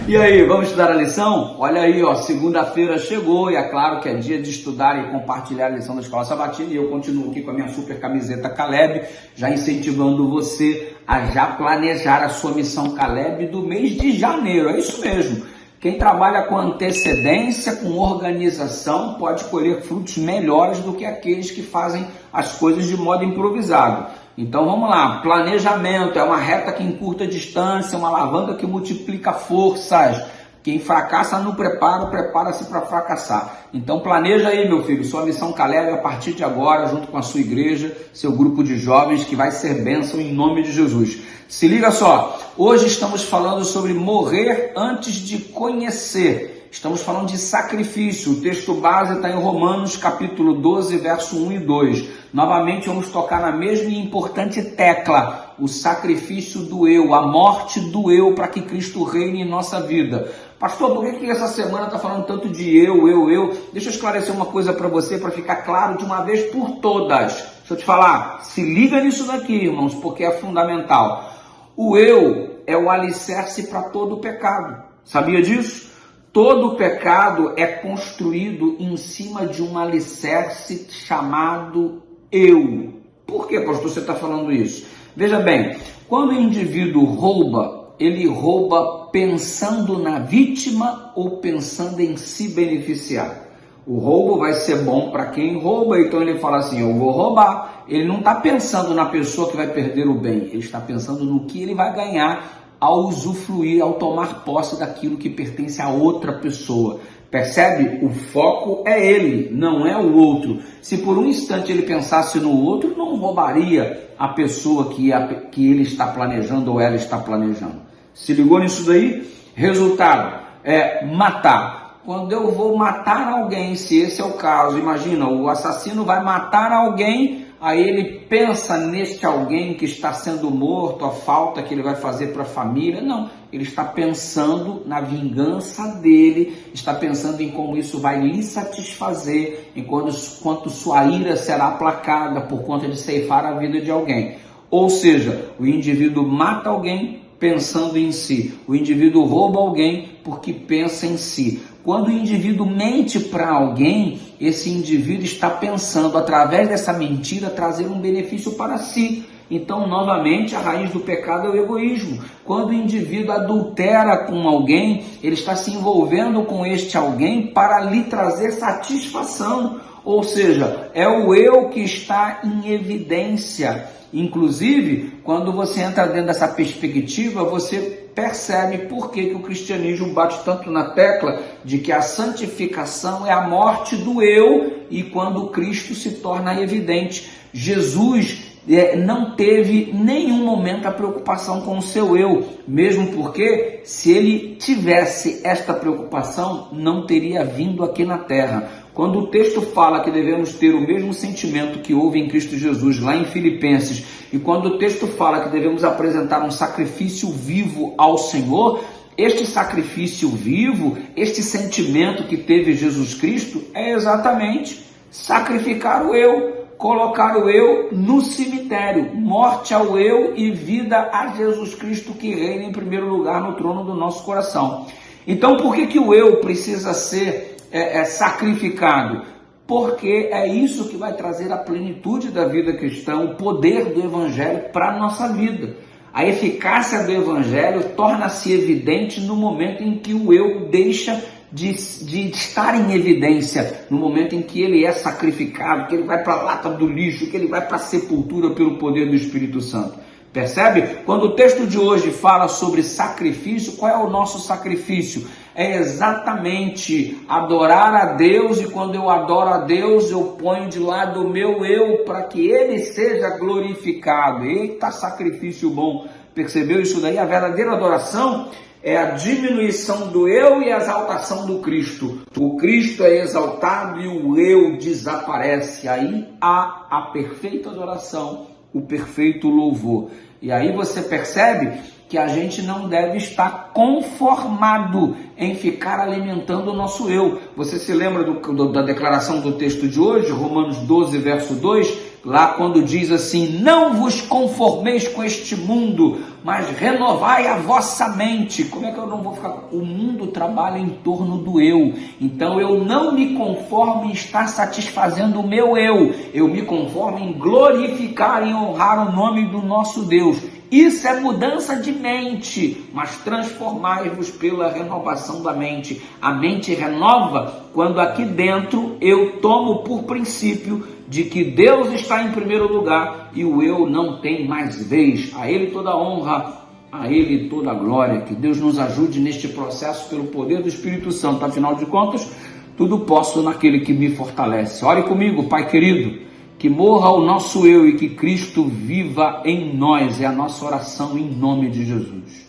E aí, vamos estudar a lição? Olha aí, ó, segunda-feira chegou e é claro que é dia de estudar e compartilhar a lição da Escola Sabatina e eu continuo aqui com a minha super camiseta Caleb, já incentivando você a já planejar a sua missão Caleb do mês de janeiro, é isso mesmo. Quem trabalha com antecedência, com organização, pode colher frutos melhores do que aqueles que fazem as coisas de modo improvisado. Então vamos lá, planejamento é uma reta que encurta distância, uma alavanca que multiplica forças. Quem fracassa no preparo, prepara-se para fracassar. Então planeja aí, meu filho, sua missão Caleb a partir de agora, junto com a sua igreja, seu grupo de jovens, que vai ser bênção em nome de Jesus. Se liga só, hoje estamos falando sobre morrer antes de conhecer. Estamos falando de sacrifício. O texto base está em Romanos, capítulo 12, verso 1 e 2. Novamente vamos tocar na mesma e importante tecla, o sacrifício do eu, a morte do eu, para que Cristo reine em nossa vida. Pastor, por que essa semana está falando tanto de eu? Deixa eu esclarecer uma coisa para você, para ficar claro de uma vez por todas. Deixa eu te falar, se liga nisso daqui, irmãos, porque é fundamental. O eu é o alicerce para todo o pecado. Sabia disso? Todo pecado é construído em cima de um alicerce chamado eu. Por que, pastor, você está falando isso? Veja bem, quando o indivíduo rouba, ele rouba pensando na vítima ou pensando em se beneficiar. O roubo vai ser bom para quem rouba, então ele fala assim, eu vou roubar. Ele não está pensando na pessoa que vai perder o bem, ele está pensando no que ele vai ganhar ao usufruir, ao tomar posse daquilo que pertence a outra pessoa. Percebe? O foco é ele, não é o outro. Se por um instante ele pensasse no outro, não roubaria a pessoa que ele está planejando ou ela está planejando. Se ligou nisso daí? Resultado é matar. Quando eu vou matar alguém, se esse é o caso, imagina, o assassino vai matar alguém, aí ele pensa neste alguém que está sendo morto, a falta que ele vai fazer para a família. Não, ele está pensando na vingança dele, está pensando em como isso vai lhe satisfazer, em quanto sua ira será aplacada por conta de ceifar a vida de alguém. Ou seja, o indivíduo mata alguém pensando em si, o indivíduo rouba alguém porque pensa em si. Quando o indivíduo mente para alguém, esse indivíduo está pensando, através dessa mentira, trazer um benefício para si. Então, novamente, a raiz do pecado é o egoísmo. Quando o indivíduo adultera com alguém, ele está se envolvendo com este alguém para lhe trazer satisfação. Ou seja, é o eu que está em evidência. Inclusive, quando você entra dentro dessa perspectiva, você percebe por que o cristianismo bate tanto na tecla de que a santificação é a morte do eu, e quando Cristo se torna evidente. Jesus não teve nenhum momento a preocupação com o seu eu, mesmo porque se ele tivesse esta preocupação, não teria vindo aqui na terra. Quando o texto fala que devemos ter o mesmo sentimento que houve em Cristo Jesus, lá em Filipenses, e quando o texto fala que devemos apresentar um sacrifício vivo ao Senhor, este sacrifício vivo, este sentimento que teve Jesus Cristo, é exatamente sacrificar o eu, colocar o eu no cemitério, morte ao eu e vida a Jesus Cristo, que reina em primeiro lugar no trono do nosso coração. Então, por que o eu precisa ser sacrificado? Porque é isso que vai trazer a plenitude da vida cristã, o poder do Evangelho para a nossa vida. A eficácia do Evangelho torna-se evidente no momento em que o eu deixa de estar em evidência, no momento em que ele é sacrificado, que ele vai para a lata do lixo, que ele vai para a sepultura pelo poder do Espírito Santo. Percebe? Quando o texto de hoje fala sobre sacrifício, qual é o nosso sacrifício? É exatamente adorar a Deus, e quando eu adoro a Deus, eu ponho de lado o meu eu para que ele seja glorificado. Eita, sacrifício bom! Percebeu isso daí? A verdadeira adoração é a diminuição do eu e a exaltação do Cristo. O Cristo é exaltado e o eu desaparece. Aí há a perfeita adoração, o perfeito louvor. E aí você percebe que a gente não deve estar conformado em ficar alimentando o nosso eu. Você se lembra da declaração do texto de hoje, Romanos 12, verso 2? lá quando diz assim: não vos conformeis com este mundo, mas renovai a vossa mente. Como é que eu não vou ficar? O mundo trabalha em torno do eu, então eu não me conformo em estar satisfazendo o meu eu me conformo em glorificar e honrar o nome do nosso Deus. Isso é mudança de mente, mas transformai-vos pela renovação da mente. A mente renova quando aqui dentro eu tomo por princípio de que Deus está em primeiro lugar e o eu não tem mais vez. A Ele toda a honra, a Ele toda a glória. Que Deus nos ajude neste processo pelo poder do Espírito Santo. Afinal de contas, tudo posso naquele que me fortalece. Ore comigo, Pai querido. Que morra o nosso eu e que Cristo viva em nós. É a nossa oração em nome de Jesus.